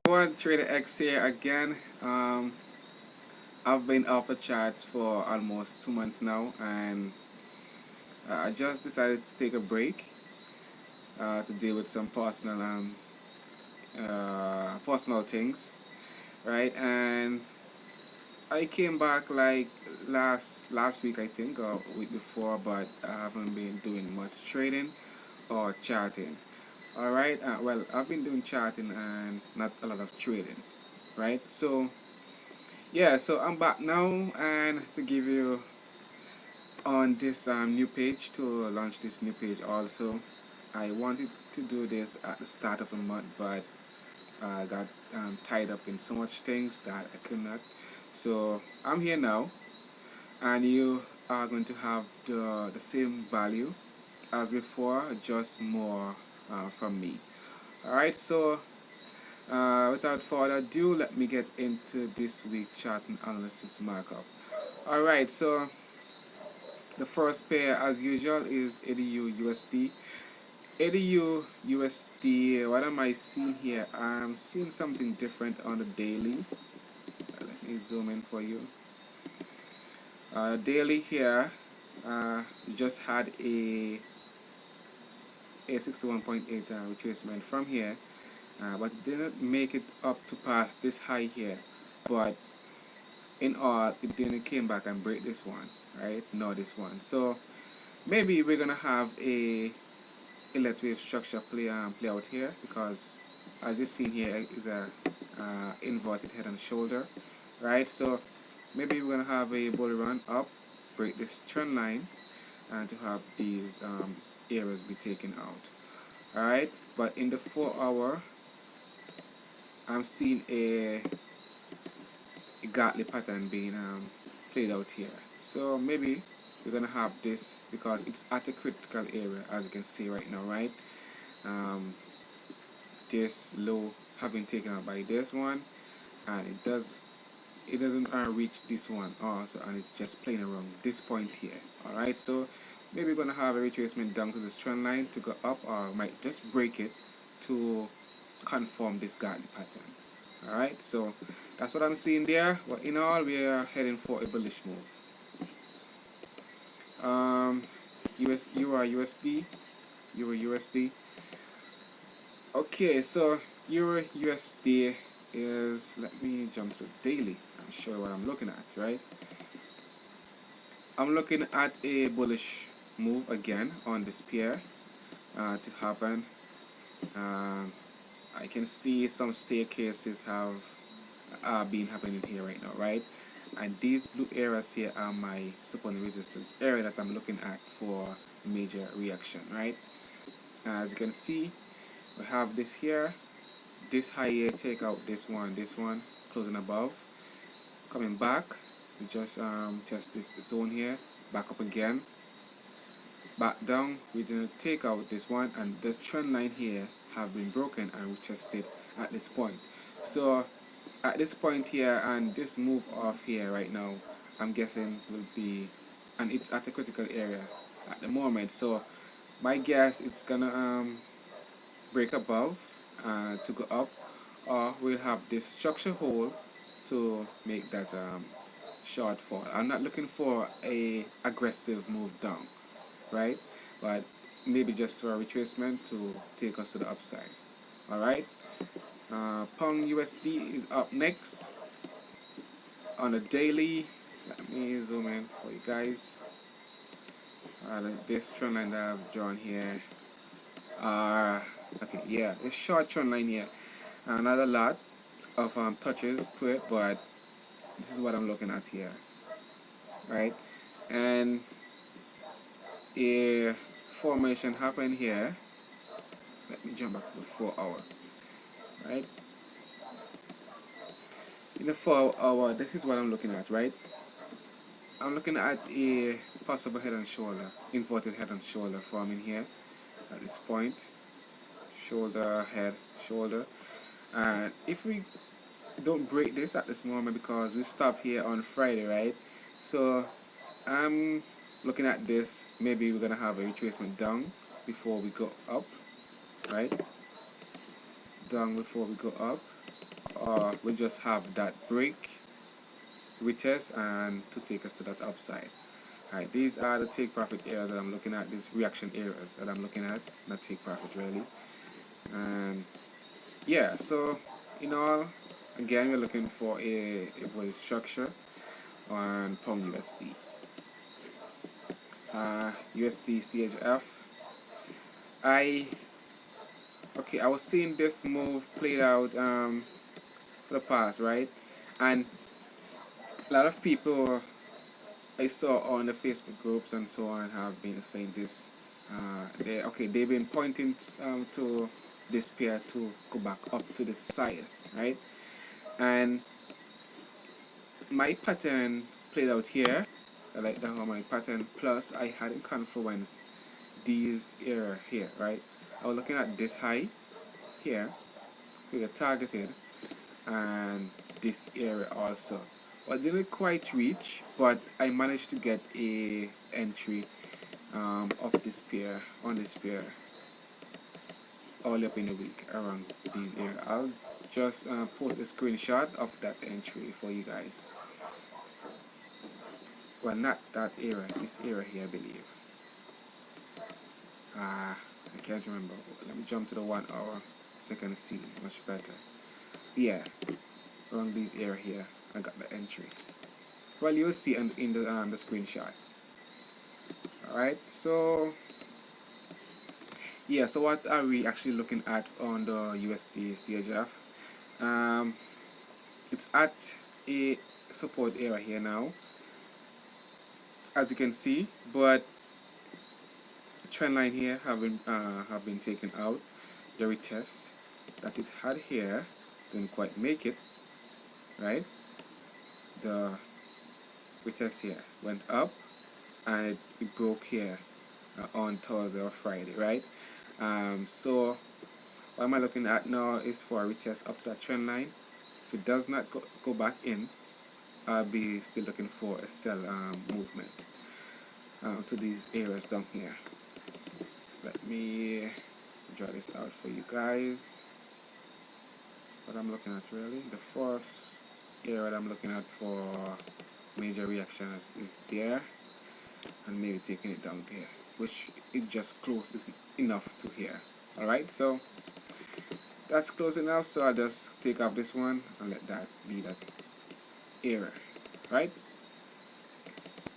IAmTraderX here again. I've been off the charts for almost 2 months now, and I just decided to take a break to deal with some personal things, right? And I came back like last week, I think, or week before, but I haven't been doing much trading or charting. All right. Well, I've been doing charting and not a lot of trading, right? So yeah, so I'm back now, and to give you on this new page, to launch this new page also. I wanted to do this at the start of the month, but I got tied up in so much things that I could not. So I'm here now, and you are going to have the same value as before, just more from me. Alright, so without further ado, let me get into this week chart and analysis markup. Alright, so the first pair, as usual, is ADU USD. ADU USD, what am I seeing here? I'm seeing something different on the daily. Let me zoom in for you. Daily here, just had a 61.8 retracement from here, but didn't make it up to past this high here. But in all, it didn't came back and break this one, right? No, this one. So maybe we're gonna have a let wave structure play out here, because as you see here is a inverted head and shoulder, right? So maybe we're gonna have a bull run up, break this trend line, and to have these areas be taken out. All right, but in the 4 hour, I'm seeing a godly pattern being played out here. So maybe we're gonna have this because it's at a critical area, as you can see right now, right? Um, this low have been taken out by this one, and it doesn't reach this one also, and it's just playing around this point here. All right, so maybe we're gonna have a retracement down to this trend line to go up, or might just break it to confirm this godly pattern. All right, so that's what I'm seeing there. But in all, we are heading for a bullish move. Euro USD. Okay, so Euro USD is, let me jump to daily and show you what I'm looking at, right? I'm looking at a bullish move again on this pair to happen. I can see some staircases have been happening here right now, right? And these blue areas here are my support and resistance area that I'm looking at for major reaction, right? As you can see, we have this here, this high here, take out this one, closing above, coming back, we just test this zone here, back up again, back down, we're going to take out this one, and the trend line here have been broken and we tested at this point. So at this point here, and this move off here right now, I'm guessing will be, and it's at a critical area at the moment, so my guess it's gonna break above to go up, or we'll have this structure hold to make that shortfall. I'm not looking for a aggressive move down, right? But maybe just for a retracement to take us to the upside. All right. Pound USD is up next on a daily. Let me zoom in for you guys. This trend line that I've drawn here. Okay, yeah, this short trend line here. Not a lot of touches to it, but this is what I'm looking at here, right? And a formation happened here. Let me jump back to the 4 hour, right? In the 4 hour, this is what I'm looking at, right? I'm looking at a possible head and shoulder, inverted head and shoulder forming here at this point. Shoulder, head, shoulder. And if we don't break this at this moment, because we stopped here on Friday, right? So I'm looking at this. Maybe we're gonna have a retracement down before we go up, right? Down before we go up, or we just have that break, retest, and to take us to that upside. Alright, these are the take profit areas that I'm looking at, these reaction areas that I'm looking at, not take profit really. And yeah, so in all, again, we're looking for a bullish structure on pound USD. USD CHF. I was seeing this move played out for the past, right? And a lot of people I saw on the Facebook groups and so on have been saying this. They've been pointing to this pair to go back up to the side, right? And my pattern played out here. I like that how my pattern. Plus, I had in confluence these area here, right? I was looking at this high here, we got targeted, and this area also. Well, I didn't quite reach, but I managed to get a entry of this pair on this pair all up in the week around these areas. I'll just post a screenshot of that entry for you guys. Well, not that area, this area here, I believe. I can't remember. Let me jump to the 1 hour so I can see much better. Yeah, around this area here, I got the entry. Well, you'll see in the screenshot. Alright, so yeah, so what are we actually looking at on the USD CHF? It's at a support area here now, as you can see, but the trend line here have been taken out. The retest that it had here didn't quite make it, right? The retest here went up and it broke here on Thursday or Friday, right? So what am I looking at now is for a retest up to that trend line. If it does not go back in, I'll be still looking for a sell movement to these areas down here. Let me draw this out for you guys. What I'm looking at really, the first area that I'm looking at for major reaction is there, and maybe taking it down there, which it just close is enough to here. Alright, so that's close enough, so I'll just take off this one and let that be that area, right?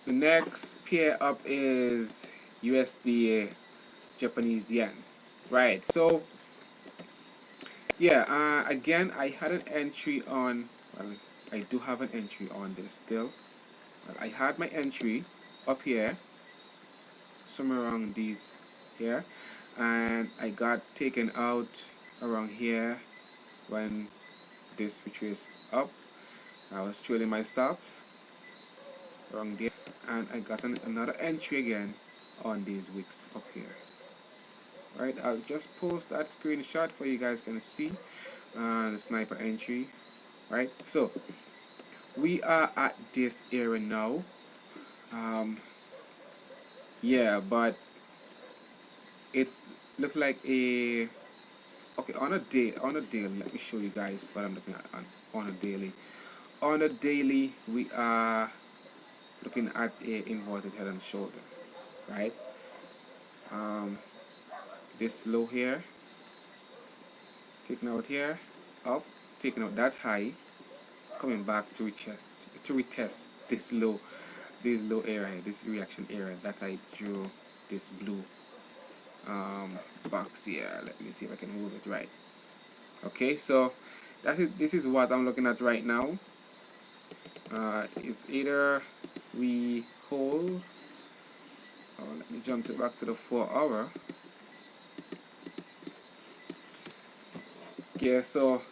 The next pair up is USD Japanese yen, right? So yeah, again, I had an entry on, well, I do have an entry on this still. Well, I had my entry up here, somewhere around these here, and I got taken out around here when this retraced up. I was trailing my stops around there, and I got another entry again on these wicks up here. Right, I'll just post that screenshot for you guys can see the sniper entry. Right, so we are at this area now. Yeah, but it's look like a okay on a daily. Let me show you guys what I'm looking at on a daily. On a daily, we are looking at a inverted head and shoulder, right? This low here, taking out here, up, taking out that high, coming back to retest this low area, this reaction area that I drew this blue box here. Let me see if I can move it right. Okay, so this is what I'm looking at right now. It's either we hold, or let me jump back to the 4 hour. Okay, so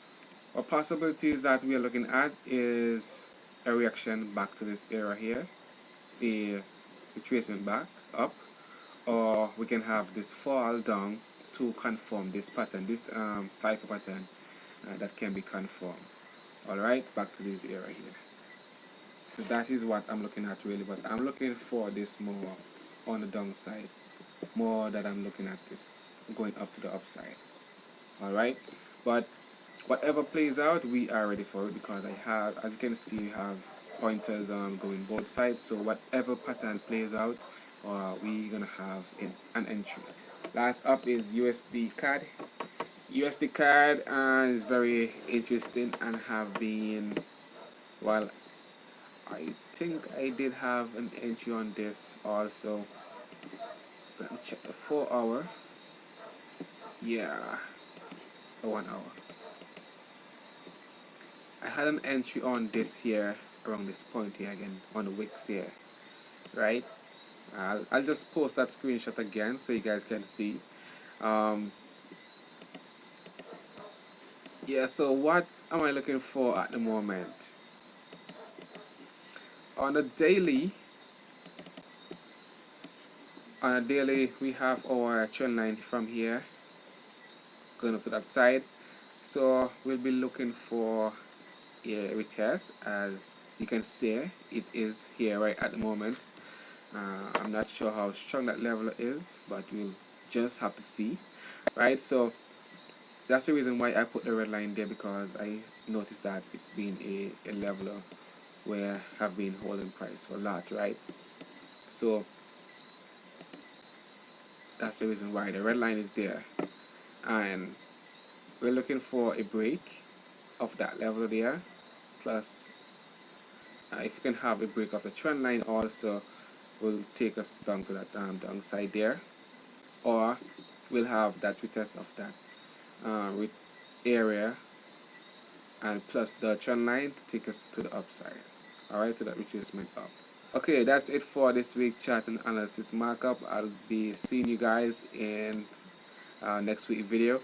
a possibilities that we are looking at is a reaction back to this area here, a retracement back up, or we can have this fall down to confirm this pattern, this cipher pattern that can be confirmed. All right, back to this area here. That is what I'm looking at really, but I'm looking for this more on the downside, more that I'm looking at it going up to the upside. Alright, but whatever plays out, we are ready for it, because I have, as you can see, we have pointers going both sides. So whatever pattern plays out, we're gonna have an entry. Last up is USD CAD. USD CAD is very interesting and have been, well, I think I did have an entry on this also. Let me check the 4 hour. Yeah, the 1 hour. I had an entry on this here around this point here again on the wicks here, right? I'll just post that screenshot again so you guys can see. Yeah, so what am I looking for at the moment? On a daily, we have our trend line from here going up to that side. So we'll be looking for a retest. As you can see, it is here right at the moment. I'm not sure how strong that level is, but we'll just have to see, right? So that's the reason why I put the red line there, because I noticed that it's been a level where I've been holding price for a lot, right? So that's the reason why the red line is there, and we're looking for a break of that level there, plus if you can have a break of the trend line also will take us down to that downside there, or we'll have that retest of that area, and plus the trend line to take us to the upside, alright, to that retracement up. Okay, that's it for this week chart and analysis markup. I'll be seeing you guys in next week video.